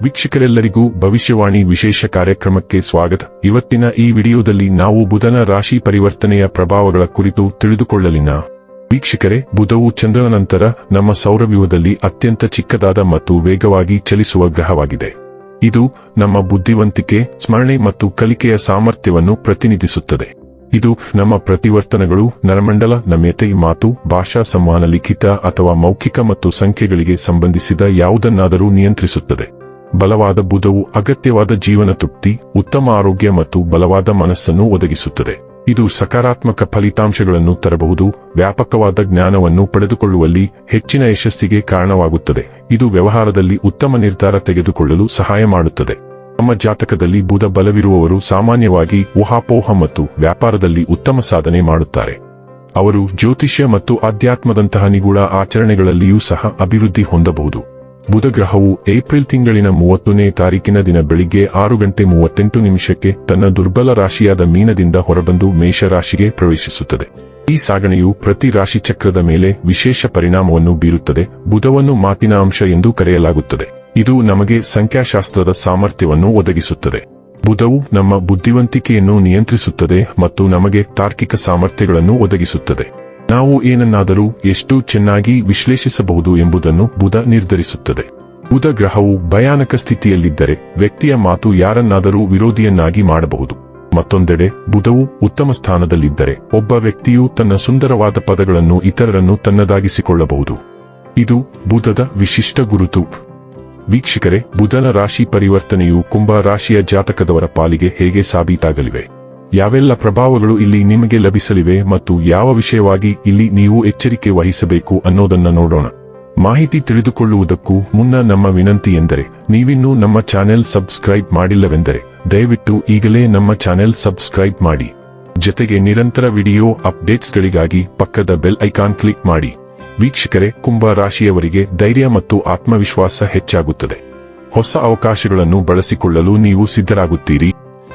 ವೀಕ್ಷಕರೆಲ್ಲರಿಗೂ ಭವಿಷ್ಯವಾಣಿ ವಿಶೇಷ ಕಾರ್ಯಕ್ರಮಕ್ಕೆ ಸ್ವಾಗತ. ಇವತ್ತಿನ ಈ ವಿಡಿಯೋದಲ್ಲಿ ನಾವು ಬುಧನ ರಾಶಿ ಪರಿವರ್ತನೆಯ ಪ್ರಭಾವಗಳ ಕುರಿತು ತಿಳಿದುಕೊಳ್ಳಲಿನ. ವೀಕ್ಷಕರೇ, ಬುಧವು ಚಂದ್ರನ ನಂತರ ನಮ್ಮ ಸೌರವ್ಯೂಹದಲ್ಲಿ ಅತ್ಯಂತ ಚಿಕ್ಕದಾದ ಮತ್ತು ವೇಗವಾಗಿ ಚಲಿಸುವ ಗ್ರಹವಾಗಿದೆ. ಇದು ನಮ್ಮ ಬುದ್ಧಿವಂತಿಕೆ, ಸ್ಮರಣೆ ಮತ್ತು ಕಲಿಕೆಯ ಸಾಮರ್ಥ್ಯವನ್ನು ಪ್ರತಿನಿಧಿಸುತ್ತದೆ. ಇದು ನಮ್ಮ ಪ್ರತಿವರ್ತನೆಗಳು, ನರಮಂಡಲ, ನಮ್ಯತೆ, ಮಾತು, ಭಾಷಾ ಸಂವಹನ, ಲಿಖಿತ ಅಥವಾ ಮೌಖಿಕ ಮತ್ತು ಸಂಖ್ಯೆಗಳಿಗೆ ಸಂಬಂಧಿಸಿದ ಯಾವುದನ್ನಾದರೂ ನಿಯಂತ್ರಿಸುತ್ತದೆ. ಬಲವಾದ ಬುಧವು ಅಗತ್ಯವಾದ ಜೀವನ ತೃಪ್ತಿ, ಉತ್ತಮ ಆರೋಗ್ಯ ಮತ್ತು ಬಲವಾದ ಮನಸ್ಸನ್ನು ಒದಗಿಸುತ್ತದೆ. ಇದು ಸಕಾರಾತ್ಮಕ ಫಲಿತಾಂಶಗಳನ್ನು ತರಬಹುದು, ವ್ಯಾಪಕವಾದ ಜ್ಞಾನವನ್ನು ಪಡೆದುಕೊಳ್ಳುವಲ್ಲಿ ಹೆಚ್ಚಿನ ಯಶಸ್ಸಿಗೆ ಕಾರಣವಾಗುತ್ತದೆ. ಇದು ವ್ಯವಹಾರದಲ್ಲಿ ಉತ್ತಮ ನಿರ್ಧಾರ ತೆಗೆದುಕೊಳ್ಳಲು ಸಹಾಯ ಮಾಡುತ್ತದೆ. ನಮ್ಮ ಜಾತಕದಲ್ಲಿ ಬುಧ ಬಲವಿರುವವರು ಸಾಮಾನ್ಯವಾಗಿ ಊಹಾಪೋಹ ಮತ್ತು ವ್ಯಾಪಾರದಲ್ಲಿ ಉತ್ತಮ ಸಾಧನೆ ಮಾಡುತ್ತಾರೆ. ಅವರು ಜ್ಯೋತಿಷ್ಯ ಮತ್ತು ಆಧ್ಯಾತ್ಮದಂತಹ ನಿಗೂಢ ಆಚರಣೆಗಳಲ್ಲಿಯೂ ಸಹ ಅಭಿವೃದ್ಧಿ ಹೊಂದಬಹುದು. ಬುಧ ಗ್ರಹವು ಏಪ್ರಿಲ್ ತಿಂಗಳಿನ 30ನೇ ತಾರೀಕಿನ ದಿನ ಬೆಳಿಗ್ಗೆ 6:38 ತನ್ನ ದುರ್ಬಲ ರಾಶಿಯಾದ ಮೀನದಿಂದ ಹೊರಬಂದು ಮೇಷರಾಶಿಗೆ ಪ್ರವೇಶಿಸುತ್ತದೆ. ಈ ಸಾಗಣೆಯು ಪ್ರತಿ ರಾಶಿ ಚಕ್ರದ ಮೇಲೆ ವಿಶೇಷ ಪರಿಣಾಮವನ್ನು ಬೀರುತ್ತದೆ. ಬುಧವನ್ನು ಮಾತಿನ ಅಂಶ ಎಂದು ಕರೆಯಲಾಗುತ್ತದೆ. ಇದು ನಮಗೆ ಸಂಖ್ಯಾಶಾಸ್ತ್ರದ ಸಾಮರ್ಥ್ಯವನ್ನು ಒದಗಿಸುತ್ತದೆ. ಬುಧವು ನಮ್ಮ ಬುದ್ಧಿವಂತಿಕೆಯನ್ನು ನಿಯಂತ್ರಿಸುತ್ತದೆ ಮತ್ತು ನಮಗೆ ತಾರ್ಕಿಕ ಸಾಮರ್ಥ್ಯಗಳನ್ನು ಒದಗಿಸುತ್ತದೆ. ನಾವು ಏನನ್ನಾದರೂ ಎಷ್ಟು ಚೆನ್ನಾಗಿ ವಿಶ್ಲೇಷಿಸಬಹುದು ಎಂಬುದನ್ನು ಬುಧ ನಿರ್ಧರಿಸುತ್ತದೆ. ಬುಧ ಗ್ರಹವು ಭಯಾನಕ ಸ್ಥಿತಿಯಲ್ಲಿದ್ದರೆ ವ್ಯಕ್ತಿಯ ಮಾತು ಯಾರನ್ನಾದರೂ ವಿರೋಧಿಯನ್ನಾಗಿ ಮಾಡಬಹುದು. ಮತ್ತೊಂದೆಡೆ ಬುಧವು ಉತ್ತಮ ಸ್ಥಾನದಲ್ಲಿದ್ದರೆ ಒಬ್ಬ ವ್ಯಕ್ತಿಯು ತನ್ನ ಸುಂದರವಾದ ಪದಗಳನ್ನು ಇತರರನ್ನು ತನ್ನದಾಗಿಸಿಕೊಳ್ಳಬಹುದು. ಇದು ಬುಧದ ವಿಶಿಷ್ಟ ಗುರುತು. ವೀಕ್ಷಕರೇ, ಬುಧನ ರಾಶಿ ಪರಿವರ್ತನೆಯು ಕುಂಭ ರಾಶಿಯ ಜಾತಕದವರ ಪಾಲಿಗೆ ಹೇಗೆ ಸಾಬೀತಾಗಲಿವೆ? ಯಾವೆಲ್ಲ ಪ್ರಭಾವಗಳು ಇಲ್ಲಿ ನಿಮಗೆ ಲಭಿಸಲಿವೆ ಮತ್ತು ಯಾವ ವಿಷಯವಾಗಿ ಇಲ್ಲಿ ನೀವು ಎಚ್ಚರಿಕೆ ವಹಿಸಬೇಕು ಅನ್ನೋದನ್ನ ನೋಡೋಣ. ಮಾಹಿತಿ ತಿಳಿದುಕೊಳ್ಳುವುದಕ್ಕೂ ಮುನ್ನ ನಮ್ಮ ವಿನಂತಿ ಎಂದರೆ, ನೀವಿನ್ನೂ ನಮ್ಮ ಚಾನೆಲ್ ಸಬ್ಸ್ಕ್ರೈಬ್ ಮಾಡಿಲ್ಲವೆಂದರೆ ದಯವಿಟ್ಟು ಈಗಲೇ ನಮ್ಮ ಚಾನೆಲ್ ಸಬ್ಸ್ಕ್ರೈಬ್ ಮಾಡಿ. ಜೊತೆಗೆ ನಿರಂತರ ವಿಡಿಯೋ ಅಪ್ಡೇಟ್ಸ್ಗಳಿಗಾಗಿ ಪಕ್ಕದ ಬೆಲ್ ಐಕಾನ್ ಕ್ಲಿಕ್ ಮಾಡಿ. ವೀಕ್ಷಕರೇ, ಕುಂಭ ರಾಶಿಯವರಿಗೆ ಧೈರ್ಯ ಮತ್ತು ಆತ್ಮವಿಶ್ವಾಸ ಹೆಚ್ಚಾಗುತ್ತದೆ. ಹೊಸ ಅವಕಾಶಗಳನ್ನು ಬಳಸಿಕೊಳ್ಳಲು ನೀವು ಸಿದ್ಧರಾಗುತ್ತೀರಿ.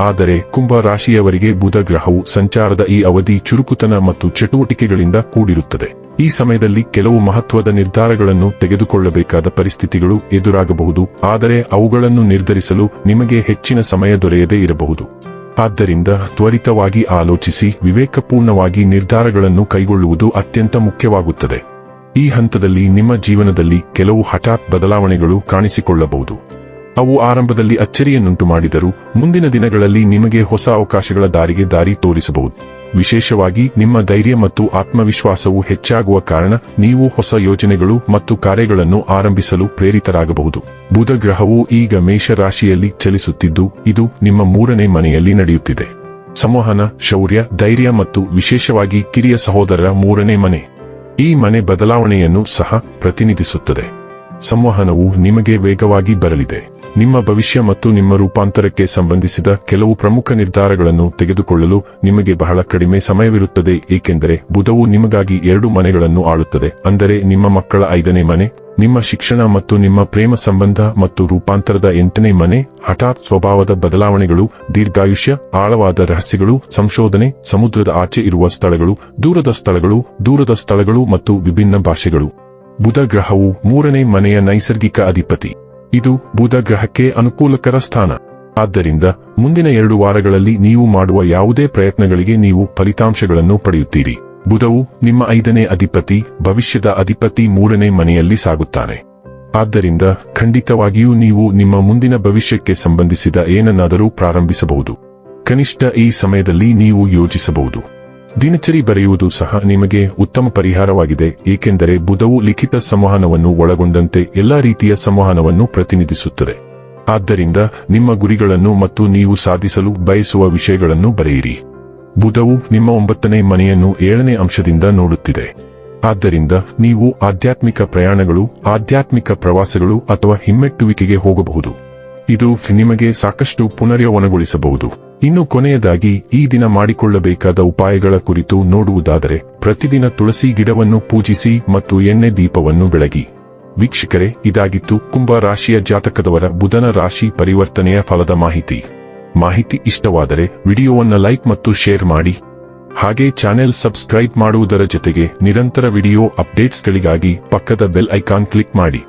ಆದರೆ ಕುಂಭ ರಾಶಿಯವರಿಗೆ ಬುಧ ಗ್ರಹವು ಸಂಚಾರದ ಈ ಅವಧಿ ಚುರುಕುತನ ಮತ್ತು ಚಟುವಟಿಕೆಗಳಿಂದ ಕೂಡಿರುತ್ತದೆ. ಈ ಸಮಯದಲ್ಲಿ ಕೆಲವು ಮಹತ್ವದ ನಿರ್ಧಾರಗಳನ್ನು ತೆಗೆದುಕೊಳ್ಳಬೇಕಾದ ಪರಿಸ್ಥಿತಿಗಳು ಎದುರಾಗಬಹುದು, ಆದರೆ ಅವುಗಳನ್ನು ನಿರ್ಧರಿಸಲು ನಿಮಗೆ ಹೆಚ್ಚಿನ ಸಮಯ ದೊರೆಯದೇ ಇರಬಹುದು. ಆದ್ದರಿಂದ ತ್ವರಿತವಾಗಿ ಆಲೋಚಿಸಿ ವಿವೇಕಪೂರ್ಣವಾಗಿ ನಿರ್ಧಾರಗಳನ್ನು ಕೈಗೊಳ್ಳುವುದು ಅತ್ಯಂತ ಮುಖ್ಯವಾಗುತ್ತದೆ. ಈ ಹಂತದಲ್ಲಿ ನಿಮ್ಮ ಜೀವನದಲ್ಲಿ ಕೆಲವು ಹಠಾತ್ ಬದಲಾವಣೆಗಳು ಕಾಣಿಸಿಕೊಳ್ಳಬಹುದು. ಅವು ಆರಂಭದಲ್ಲಿ ಅಚ್ಚರಿಯನ್ನುಂಟು ಮಾಡಿದರೂ ಮುಂದಿನ ದಿನಗಳಲ್ಲಿ ನಿಮಗೆ ಹೊಸ ಅವಕಾಶಗಳ ದಾರಿ ತೋರಿಸಬಹುದು. ವಿಶೇಷವಾಗಿ ನಿಮ್ಮ ಧೈರ್ಯ ಮತ್ತು ಆತ್ಮವಿಶ್ವಾಸವು ಹೆಚ್ಚಾಗುವ ಕಾರಣ ನೀವು ಹೊಸ ಯೋಜನೆಗಳು ಮತ್ತು ಕಾರ್ಯಗಳನ್ನು ಆರಂಭಿಸಲು ಪ್ರೇರಿತರಾಗಬಹುದು. ಬುಧ ಗ್ರಹವು ಈಗ ಮೇಷರಾಶಿಯಲ್ಲಿ ಚಲಿಸುತ್ತಿದ್ದು, ಇದು ನಿಮ್ಮ 3ನೇ ಮನೆಯಲ್ಲಿ ನಡೆಯುತ್ತಿದೆ. ಸಂವಹನ, ಶೌರ್ಯ, ಧೈರ್ಯ ಮತ್ತು ವಿಶೇಷವಾಗಿ ಕಿರಿಯ ಸಹೋದರರ 3ನೇ ಮನೆ. ಈ ಮನೆ ಬದಲಾವಣೆಯನ್ನು ಸಹ ಪ್ರತಿನಿಧಿಸುತ್ತದೆ. ಸಂವಹನವು ನಿಮಗೆ ವೇಗವಾಗಿ ಬರಲಿದೆ. ನಿಮ್ಮ ಭವಿಷ್ಯ ಮತ್ತು ನಿಮ್ಮ ರೂಪಾಂತರಕ್ಕೆ ಸಂಬಂಧಿಸಿದ ಕೆಲವು ಪ್ರಮುಖ ನಿರ್ಧಾರಗಳನ್ನು ತೆಗೆದುಕೊಳ್ಳಲು ನಿಮಗೆ ಬಹಳ ಕಡಿಮೆ ಸಮಯವಿರುತ್ತದೆ, ಏಕೆಂದರೆ ಬುಧವು ನಿಮಗಾಗಿ 2 ಮನೆಗಳನ್ನು ಆಳುತ್ತದೆ. ಅಂದರೆ ನಿಮ್ಮ ಮಕ್ಕಳ 5ನೇ ಮನೆ, ನಿಮ್ಮ ಶಿಕ್ಷಣ ಮತ್ತು ನಿಮ್ಮ ಪ್ರೇಮ ಸಂಬಂಧ, ಮತ್ತು ರೂಪಾಂತರದ 8ನೇ ಮನೆ, ಹಠಾತ್ ಸ್ವಭಾವದ ಬದಲಾವಣೆಗಳು, ದೀರ್ಘಾಯುಷ್ಯ, ಆಳವಾದ ರಹಸ್ಯಗಳು, ಸಂಶೋಧನೆ, ಸಮುದ್ರದ ಆಚೆ ಇರುವ ಸ್ಥಳಗಳು, ದೂರದ ಸ್ಥಳಗಳು ಮತ್ತು ವಿಭಿನ್ನ ಭಾಷೆಗಳು. ಬುಧ ಗ್ರಹವು 3ನೇ ಮನೆಯ ನೈಸರ್ಗಿಕ ಅಧಿಪತಿ. ಇದು ಬುಧ ಗ್ರಹಕ್ಕೆ ಅನುಕೂಲಕರ ಸ್ಥಾನ. ಆದ್ದರಿಂದ ಮುಂದಿನ 2 ವಾರಗಳಲ್ಲಿ ನೀವು ಮಾಡುವ ಯಾವುದೇ ಪ್ರಯತ್ನಗಳಿಗೆ ನೀವು ಫಲಿತಾಂಶಗಳನ್ನು ಪಡೆಯುತ್ತೀರಿ. ಬುಧವು ನಿಮ್ಮ 5ನೇ ಅಧಿಪತಿ, ಭವಿಷ್ಯದ ಅಧಿಪತಿ 3ನೇ ಮನೆಯಲ್ಲಿ ಸಾಗುತ್ತಾನೆ. ಆದ್ದರಿಂದ ಖಂಡಿತವಾಗಿಯೂ ನೀವು ನಿಮ್ಮ ಮುಂದಿನ ಭವಿಷ್ಯಕ್ಕೆ ಸಂಬಂಧಿಸಿದ ಏನನ್ನಾದರೂ ಪ್ರಾರಂಭಿಸಬಹುದು. ಕನಿಷ್ಠ ಈ ಸಮಯದಲ್ಲಿ ನೀವು ಯೋಚಿಸಬಹುದು. ದಿನಚರಿ ಬರೆಯುವುದು ಸಹ ನಿಮಗೆ ಉತ್ತಮ ಪರಿಹಾರವಾಗಿದೆ, ಏಕೆಂದರೆ ಬುಧವು ಲಿಖಿತ ಸಂವಹನವನ್ನು ಒಳಗೊಂಡಂತೆ ಎಲ್ಲಾ ರೀತಿಯ ಸಂವಹನವನ್ನು ಪ್ರತಿನಿಧಿಸುತ್ತದೆ. ಆದ್ದರಿಂದ ನಿಮ್ಮ ಗುರಿಗಳನ್ನು ಮತ್ತು ನೀವು ಸಾಧಿಸಲು ಬಯಸುವ ವಿಷಯಗಳನ್ನು ಬರೆಯಿರಿ. ಬುಧವು ನಿಮ್ಮ 9ನೇ ಮನೆಯನ್ನು 7ನೇ ಅಂಶದಿಂದ ನೋಡುತ್ತಿದೆ. ಆದ್ದರಿಂದ ನೀವು ಆಧ್ಯಾತ್ಮಿಕ ಪ್ರಯಾಣಗಳು, ಆಧ್ಯಾತ್ಮಿಕ ಪ್ರವಾಸಗಳು ಅಥವಾ ಹಿಮ್ಮೆಟ್ಟುವಿಕೆಗೆ ಹೋಗಬಹುದು. ಇದು ನಿಮಗೆ ಸಾಕಷ್ಟು ಪುನರ್ಯೌವನಗೊಳಿಸಬಹುದು. ಇನ್ನು ಕೊನೆಯದಾಗಿ ಈ ದಿನ ಮಾಡಿಕೊಳ್ಳಬೇಕಾದ ಉಪಾಯಗಳ ಕುರಿತು ನೋಡುವುದಾದರೆ, ಪ್ರತಿದಿನ ತುಳಸಿ ಗಿಡವನ್ನು ಪೂಜಿಸಿ ಮತ್ತು ಎಣ್ಣೆ ದೀಪವನ್ನು ಬೆಳಗಿ. ವೀಕ್ಷಕರೇ, ಇದಾಗಿತ್ತು ಕುಂಭ ರಾಶಿಯ ಜಾತಕದವರ ಬುಧನ ರಾಶಿ ಪರಿವರ್ತನೆಯ ಫಲದ ಮಾಹಿತಿ ಇಷ್ಟವಾದರೆ ವಿಡಿಯೋವನ್ನು ಲೈಕ್ ಮತ್ತು ಶೇರ್ ಮಾಡಿ. ಹಾಗೆ ಚಾನೆಲ್ ಸಬ್ಸ್ಕ್ರೈಬ್ ಮಾಡುವುದರ ಜೊತೆಗೆ ನಿರಂತರ ವಿಡಿಯೋ ಅಪ್ಡೇಟ್ಸ್ಗಳಿಗಾಗಿ ಪಕ್ಕದ ಬೆಲ್ ಐಕಾನ್ ಕ್ಲಿಕ್ ಮಾಡಿ.